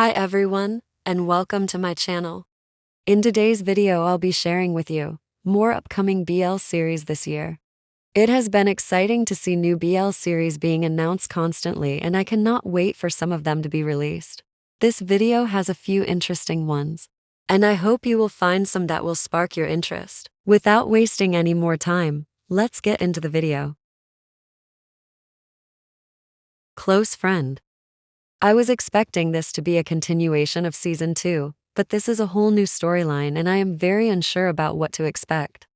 Hi everyone, and welcome to my channel. In today's video I'll be sharing with you more upcoming BL series this year. It has been exciting to see new BL series being announced constantly, and I cannot wait for some of them to be released. This video has a few interesting ones, and I hope you will find some that will spark your interest. Without wasting any more time, let's get into the video. Close Friend. I was expecting this to be a continuation of Season 2, but this is a whole new storyline and I am very unsure about what to expect.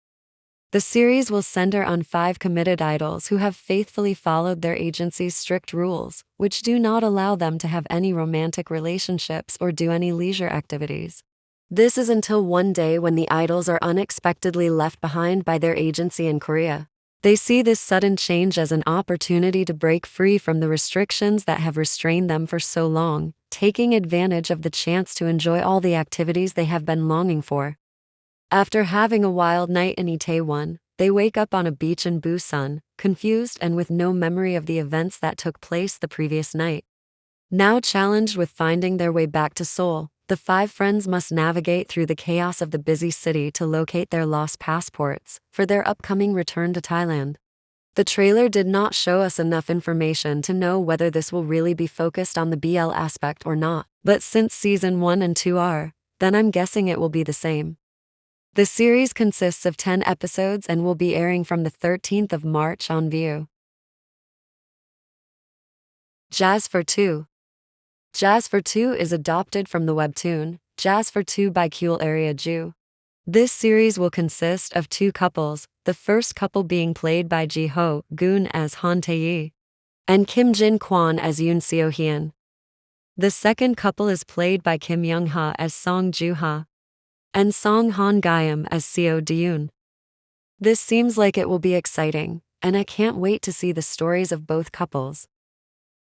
The series will center on 5 committed idols who have faithfully followed their agency's strict rules, which do not allow them to have any romantic relationships or do any leisure activities. This is until one day when the idols are unexpectedly left behind by their agency in Korea. They see this sudden change as an opportunity to break free from the restrictions that have restrained them for so long, taking advantage of the chance to enjoy all the activities they have been longing for. After having a wild night in Itaewon, they wake up on a beach in Busan, confused and with no memory of the events that took place the previous night. Now challenged with finding their way back to Seoul, the 5 friends must navigate through the chaos of the busy city to locate their lost passports for their upcoming return to Thailand. The trailer did not show us enough information to know whether this will really be focused on the BL aspect or not, but since Season 1 and 2 are, then I'm guessing it will be the same. The series consists of 10 episodes and will be airing from the 13th of March on View. Jazz for Two. Jazz for Two is adopted from the webtoon, Jazz for Two by Kyul Area Ju. This series will consist of 2 couples, the first couple being played by Ji Ho Gun as Han Tae-yi and Kim Jin Kwon as Yoon Seo Hyun. The second couple is played by Kim Young Ha as Song Ju Ha and Song Han Gyeom as Seo Deun. This seems like it will be exciting, and I can't wait to see the stories of both couples.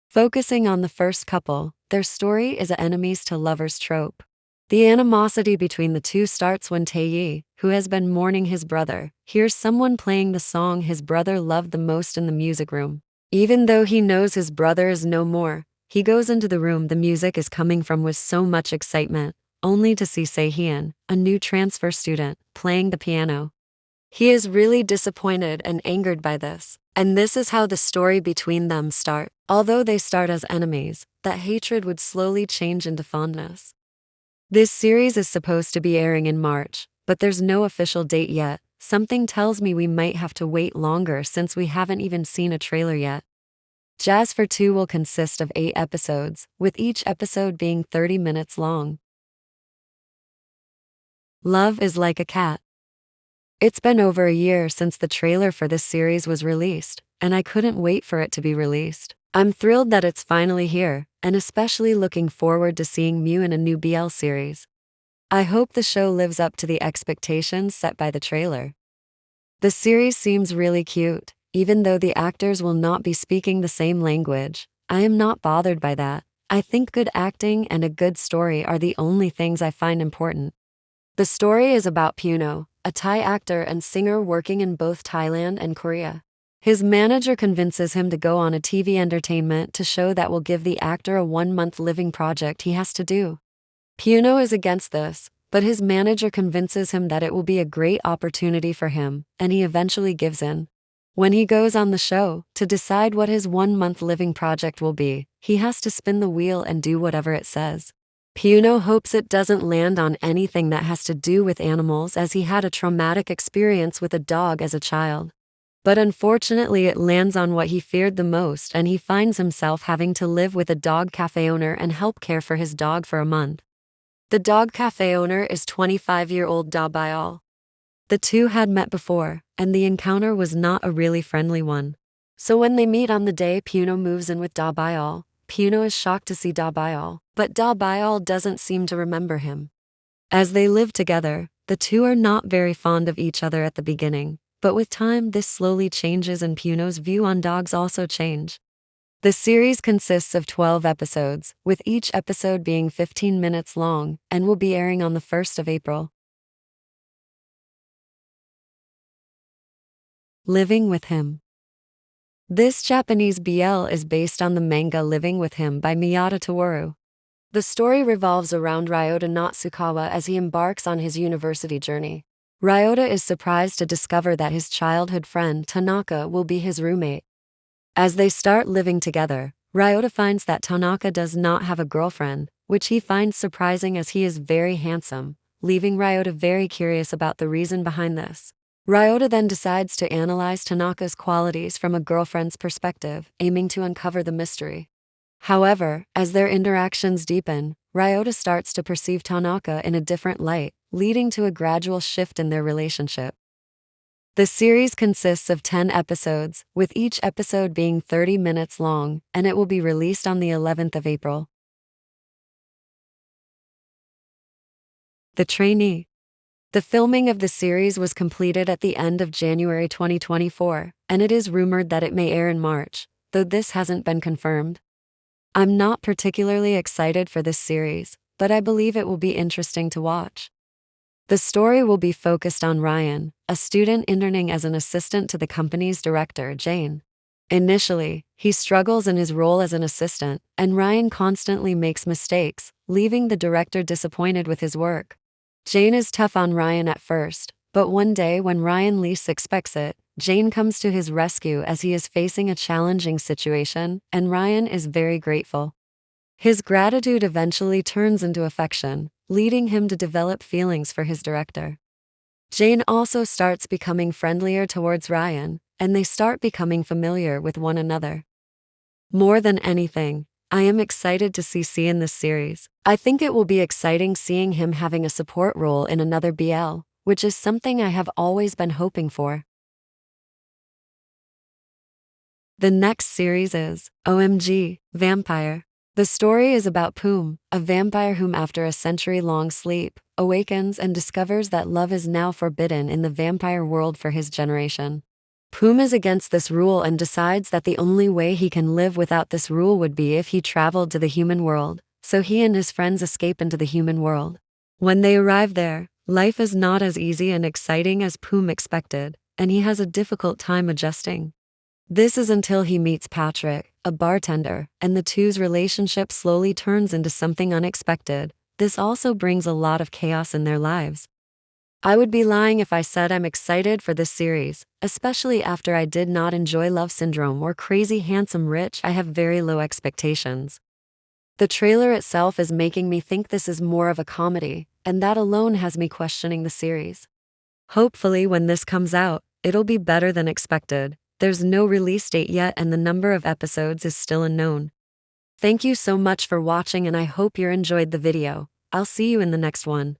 Focusing on the first couple, their story is a enemies to lovers trope. The animosity between the two starts when Tae-yi, who has been mourning his brother, hears someone playing the song his brother loved the most in the music room. Even though he knows his brother is no more, he goes into the room the music is coming from with so much excitement, only to see Sehyeon, a new transfer student, playing the piano. He is really disappointed and angered by this, and this is how the story between them starts. Although they start as enemies, that hatred would slowly change into fondness. This series is supposed to be airing in March, but there's no official date yet. Something tells me we might have to wait longer since we haven't even seen a trailer yet. Jazz for Two will consist of 8 episodes, with each episode being 30 minutes long. Love is Like a Cat. It's been over a year since the trailer for this series was released, and I couldn't wait for it to be released. I'm thrilled that it's finally here, and especially looking forward to seeing Mew in a new BL series. I hope the show lives up to the expectations set by the trailer. The series seems really cute, even though the actors will not be speaking the same language. I am not bothered by that. I think good acting and a good story are the only things I find important. The story is about Puno, a Thai actor and singer working in both Thailand and Korea. His manager convinces him to go on a TV entertainment to show that will give the actor a 1-month living project he has to do. Puno is against this, but his manager convinces him that it will be a great opportunity for him, and he eventually gives in. When he goes on the show, to decide what his 1-month living project will be, he has to spin the wheel and do whatever it says. Puno hopes it doesn't land on anything that has to do with animals, as he had a traumatic experience with a dog as a child. But unfortunately it lands on what he feared the most, and he finds himself having to live with a dog cafe owner and help care for his dog for a month. The dog cafe owner is 25-year-old Da Byal. The two had met before, and the encounter was not a really friendly one. So when they meet on the day Puno moves in with Da Byal, Puno is shocked to see Da Byal, but Da Byal doesn't seem to remember him. As they live together, the two are not very fond of each other at the beginning, but with time this slowly changes and Puno's view on dogs also change. The series consists of 12 episodes, with each episode being 15 minutes long, and will be airing on the 1st of April. Living with Him. This Japanese BL is based on the manga Living with Him by Miyata Towaru. The story revolves around Ryota Natsukawa as he embarks on his university journey. Ryota is surprised to discover that his childhood friend Tanaka will be his roommate. As they start living together, Ryota finds that Tanaka does not have a girlfriend, which he finds surprising as he is very handsome, leaving Ryota very curious about the reason behind this. Ryota then decides to analyze Tanaka's qualities from a girlfriend's perspective, aiming to uncover the mystery. However, as their interactions deepen, Ryota starts to perceive Tanaka in a different light, leading to a gradual shift in their relationship. The series consists of 10 episodes, with each episode being 30 minutes long, and it will be released on the 11th of April. The Trainee. The filming of the series was completed at the end of January 2024, and it is rumored that it may air in March, though this hasn't been confirmed. I'm not particularly excited for this series, but I believe it will be interesting to watch. The story will be focused on Ryan, a student interning as an assistant to the company's director, Jane. Initially, he struggles in his role as an assistant, and Ryan constantly makes mistakes, leaving the director disappointed with his work. Jane is tough on Ryan at first, but one day when Ryan least expects it, Jane comes to his rescue as he is facing a challenging situation, and Ryan is very grateful. His gratitude eventually turns into affection, leading him to develop feelings for his director. Jane also starts becoming friendlier towards Ryan, and they start becoming familiar with one another. More than anything, I am excited to see C in this series. I think it will be exciting seeing him having a support role in another BL, which is something I have always been hoping for. The next series is OMG Vampire. The story is about Poom, a vampire whom after a century-long sleep, awakens and discovers that love is now forbidden in the vampire world for his generation. Poom is against this rule and decides that the only way he can live without this rule would be if he traveled to the human world, so he and his friends escape into the human world. When they arrive there, life is not as easy and exciting as Poom expected, and he has a difficult time adjusting. This is until he meets Patrick, a bartender, and the two's relationship slowly turns into something unexpected. This also brings a lot of chaos in their lives. I would be lying if I said I'm excited for this series, especially after I did not enjoy Love Syndrome or Crazy Handsome Rich. I have very low expectations. The trailer itself is making me think this is more of a comedy, and that alone has me questioning the series. Hopefully when this comes out, it'll be better than expected. There's no release date yet and the number of episodes is still unknown. Thank you so much for watching and I hope you enjoyed the video. I'll see you in the next one.